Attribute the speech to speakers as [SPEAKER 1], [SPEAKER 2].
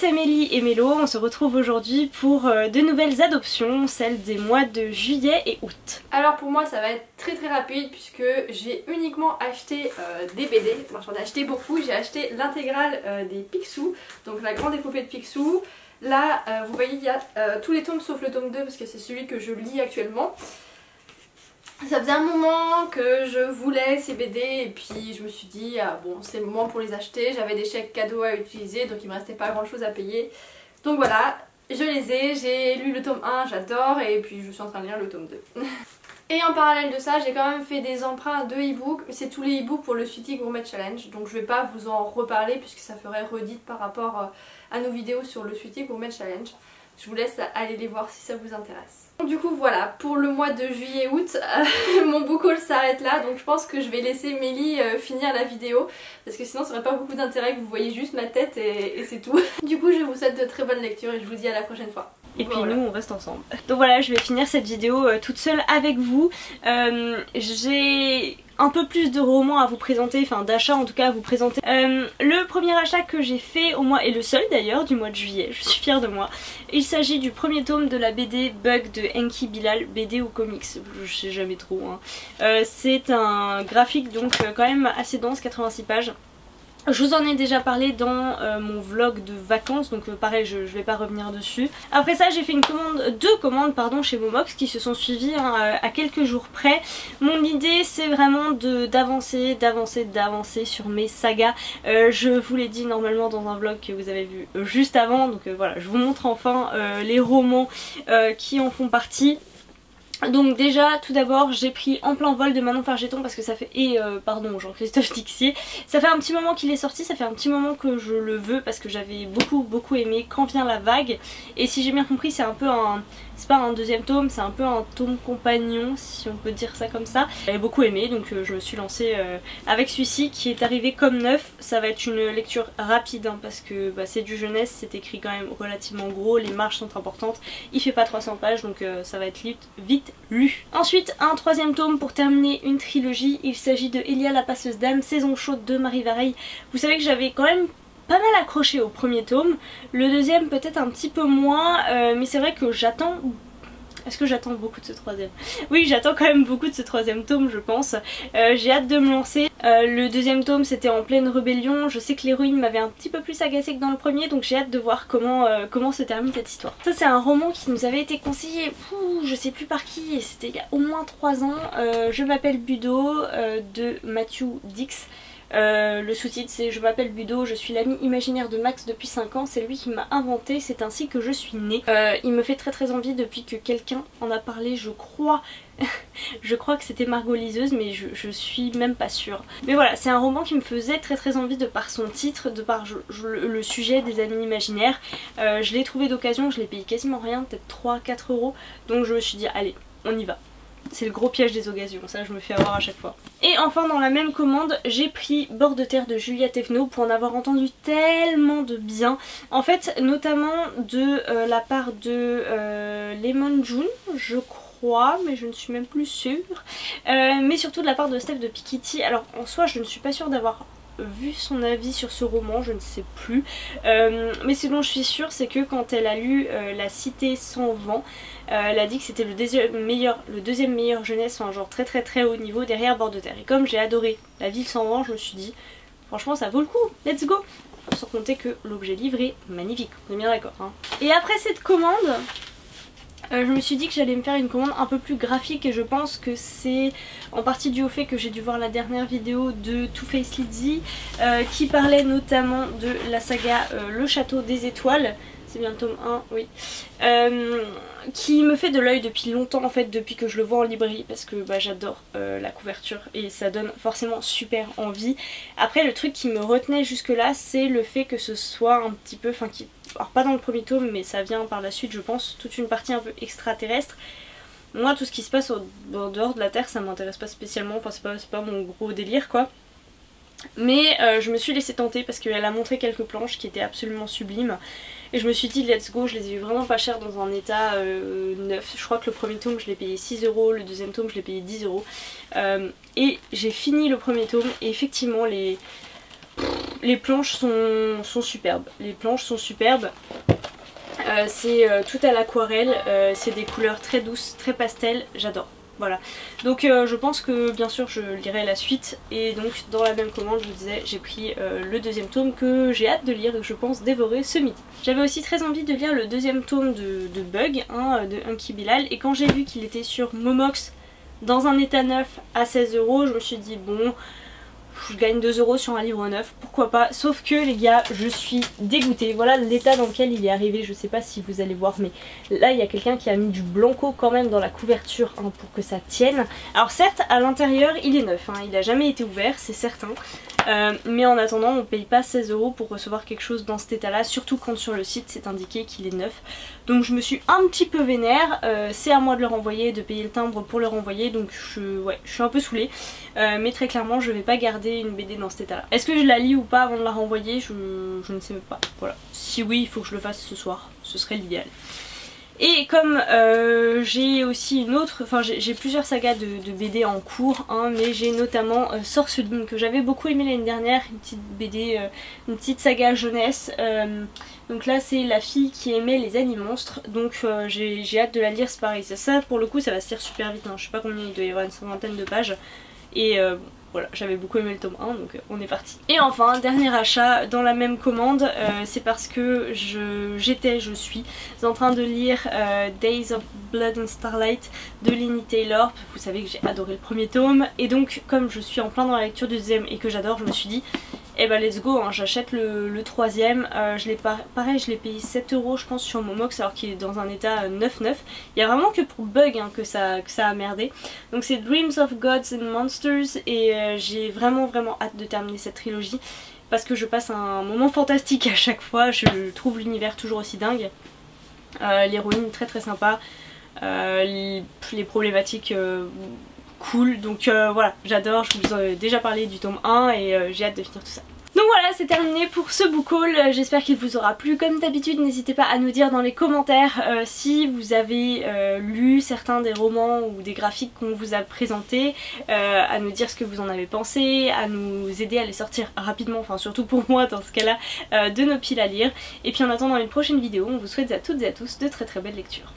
[SPEAKER 1] c'est Mélie et Mélo, on se retrouve aujourd'hui pour de nouvelles adoptions, celles des mois de juillet et août.
[SPEAKER 2] Alors pour moi ça va être très rapide puisque j'ai uniquement acheté des BD, moi j'en ai acheté beaucoup, j'ai acheté l'intégrale des Picsou, donc la grande épopée de Picsou. Là vous voyez il y a tous les tomes sauf le tome 2 parce que c'est celui que je lis actuellement. Ça faisait un moment que je voulais ces BD et puis je me suis dit ah bon c'est le moment pour les acheter, j'avais des chèques cadeaux à utiliser donc il me restait pas grand chose à payer. Donc voilà, je les ai, j'ai lu le tome 1, j'adore et puis je suis en train de lire le tome 2. Et en parallèle de ça j'ai quand même fait des emprunts de e-book, c'est tous les e-books pour le Sweetie Gourmet Challenge donc je vais pas vous en reparler puisque ça ferait redite par rapport à nos vidéos sur le Sweetie Gourmet Challenge. Je vous laisse aller les voir si ça vous intéresse. Du coup voilà, pour le mois de juillet-août, mon book haul s'arrête là, donc je pense que je vais laisser Mélie finir la vidéo, parce que sinon ça n'aurait pas beaucoup d'intérêt que vous voyez juste ma tête et c'est tout. Du coup je vous souhaite de très bonnes lectures et je vous dis à la prochaine fois.
[SPEAKER 1] Et puis
[SPEAKER 2] voilà.
[SPEAKER 1] nous on reste ensemble. Donc voilà, je vais finir cette vidéo toute seule avec vous. J'ai un peu plus de romans à vous présenter, enfin d'achats en tout cas à vous présenter. Le premier achat que j'ai fait au mois, et le seul d'ailleurs du mois de juillet, je suis fière de moi. Il s'agit du premier tome de la BD Bug de Enki Bilal, BD ou comics, je sais jamais trop. Hein. C'est un graphique donc quand même assez dense, 86 pages. Je vous en ai déjà parlé dans mon vlog de vacances, donc pareil je vais pas revenir dessus. Après ça j'ai fait deux commandes chez Momox qui se sont suivies hein, à quelques jours près. Mon idée c'est vraiment d'avancer sur mes sagas. Je vous l'ai dit normalement dans un vlog que vous avez vu juste avant, donc voilà je vous montre enfin les romans qui en font partie. Donc déjà tout d'abord j'ai pris En plein vol de Manon Fargeton parce que ça fait, pardon Jean-Christophe Tixier, ça fait un petit moment qu'il est sorti, ça fait un petit moment que je le veux parce que j'avais beaucoup aimé Quand vient la vague, et si j'ai bien compris c'est un peu un, c'est pas un deuxième tome, c'est un peu un tome compagnon si on peut dire ça comme ça. J'avais beaucoup aimé donc je me suis lancée avec celui-ci qui est arrivé comme neuf. Ça va être une lecture rapide hein, parce que bah, c'est du jeunesse, c'est écrit quand même relativement gros, les marges sont importantes, il fait pas 300 pages donc ça va être vite lu. Ensuite un troisième tome pour terminer une trilogie, il s'agit de Elia la passeuse d'âme, saison chaude de Marie Vareille. Vous savez que j'avais quand même pas mal accroché au premier tome, le deuxième peut-être un petit peu moins, mais c'est vrai que j'attends... Est-ce que j'attends beaucoup de ce troisième? Oui, j'attends quand même beaucoup de ce troisième tome je pense. J'ai hâte de me lancer. Le deuxième tome c'était En pleine rébellion. Je sais que l'héroïne m'avait un petit peu plus agacée que dans le premier, donc j'ai hâte de voir comment se termine cette histoire. Ça c'est un roman qui nous avait été conseillé, je sais plus par qui, et c'était il y a au moins 3 ans. Je m'appelle Budo de Matthew Dix. Le sous-titre c'est Je m'appelle Budo, je suis l'ami imaginaire de Max depuis 5 ans, c'est lui qui m'a inventé, c'est ainsi que je suis née. Il me fait très envie depuis que quelqu'un en a parlé, je crois je crois que c'était Margot Liseuse mais je suis même pas sûre. Mais voilà, c'est un roman qui me faisait très envie de par son titre, de par le sujet des amis imaginaires. Je l'ai trouvé d'occasion, je l'ai payé quasiment rien, peut-être 3-4 euros, donc je me suis dit allez on y va. C'est le gros piège des occasions, ça je me fais avoir à chaque fois. Et enfin dans la même commande j'ai pris Bord de terre de Julia Thévenot pour en avoir entendu tellement de bien. En fait notamment de la part de Lemon June je crois, mais je ne suis même plus sûre. Mais surtout de la part de Steph de Piketty. Alors en soi je ne suis pas sûre d'avoir vu son avis sur ce roman, je ne sais plus, mais ce dont je suis sûre c'est que quand elle a lu La Cité sans vent, elle a dit que c'était le deuxième meilleur jeunesse, enfin genre très haut niveau derrière Bord de terre. Et comme j'ai adoré La Ville sans vent, je me suis dit franchement ça vaut le coup, let's go. Sans compter que l'objet livre est magnifique, on est bien d'accord hein. Et après cette commande je me suis dit que j'allais me faire une commande un peu plus graphique, et je pense que c'est en partie dû au fait que j'ai dû voir la dernière vidéo de Too Faced Lizzy qui parlait notamment de la saga Le Château des Étoiles. C'est bien le tome 1, oui. Qui me fait de l'œil depuis longtemps en fait, depuis que je le vois en librairie, parce que bah, j'adore la couverture et ça donne forcément super envie. Après le truc qui me retenait jusque là c'est le fait que ce soit un petit peu, alors pas dans le premier tome mais ça vient par la suite je pense, toute une partie un peu extraterrestre. Moi tout ce qui se passe en dehors de la Terre ça m'intéresse pas spécialement, enfin c'est pas mon gros délire quoi. Mais je me suis laissée tenter parce qu'elle a montré quelques planches qui étaient absolument sublimes. Et je me suis dit let's go, je les ai eu vraiment pas cher dans un état neuf. Je crois que le premier tome je l'ai payé 6 euros, le deuxième tome je l'ai payé 10 euros. Et j'ai fini le premier tome et effectivement les planches sont superbes. Les planches sont superbes. C'est tout à l'aquarelle, c'est des couleurs très douces, très pastel, j'adore. Voilà, donc je pense que bien sûr je lirai la suite, et donc dans la même commande je vous disais j'ai pris le deuxième tome que j'ai hâte de lire et que je pense dévorer ce midi. J'avais aussi très envie de lire le deuxième tome de Bug, hein, de Unky Bilal, et quand j'ai vu qu'il était sur Momox dans un état neuf à 16 €, je me suis dit bon, je gagne 2 € sur un livre neuf, pourquoi pas. Sauf que les gars, je suis dégoûtée. Voilà l'état dans lequel il est arrivé. Je sais pas si vous allez voir, mais là il y a quelqu'un qui a mis du blanco quand même dans la couverture, hein, pour que ça tienne. Alors certes, à l'intérieur il est neuf, hein, il a jamais été ouvert, c'est certain. Mais en attendant, on paye pas 16 € pour recevoir quelque chose dans cet état là, surtout quand sur le site c'est indiqué qu'il est neuf. Donc je me suis un petit peu vénère, c'est à moi de le renvoyer, de payer le timbre pour le renvoyer, donc je suis un peu saoulée. Mais très clairement je vais pas garder une BD dans cet état là. Est-ce que je la lis ou pas avant de la renvoyer, je ne sais même pas. Voilà. Si oui, il faut que je le fasse ce soir, ce serait l'idéal. Et comme j'ai aussi une autre, enfin j'ai plusieurs sagas de BD en cours, hein, mais j'ai notamment Sorceline que j'avais beaucoup aimé l'année dernière, une petite BD, une petite saga jeunesse. Donc là c'est la fille qui aimait les animonstres, donc j'ai hâte de la lire, c'est pareil. Ça pour le coup ça va se lire super vite, hein. Je sais pas combien il doit y avoir, une cinquantaine de pages. Et voilà, j'avais beaucoup aimé le tome 1, donc on est parti. Et enfin, dernier achat dans la même commande, c'est parce que je suis en train de lire Days of Blood and Starlight de Laini Taylor. Vous savez que j'ai adoré le premier tome, et donc comme je suis en plein dans la lecture du deuxième et que j'adore, je me suis dit eh ben let's go, hein, j'achète le troisième. Pareil, je l'ai payé 7 € je pense sur Momox, alors qu'il est dans un état 9-9. Il y a vraiment que pour Bug, hein, que ça a merdé. Donc c'est Dreams of Gods and Monsters, et j'ai vraiment hâte de terminer cette trilogie parce que je passe un moment fantastique à chaque fois. Je trouve l'univers toujours aussi dingue, l'héroïne très sympa, les problématiques cool, donc voilà, j'adore. Je vous ai déjà parlé du tome 1 et j'ai hâte de finir tout ça. Donc voilà, c'est terminé pour ce book haul, j'espère qu'il vous aura plu. Comme d'habitude, n'hésitez pas à nous dire dans les commentaires si vous avez lu certains des romans ou des graphiques qu'on vous a présentés, à nous dire ce que vous en avez pensé, à nous aider à les sortir rapidement, enfin surtout pour moi dans ce cas là, de nos piles à lire. Et puis en attendant une prochaine vidéo, on vous souhaite à toutes et à tous de très belles lectures.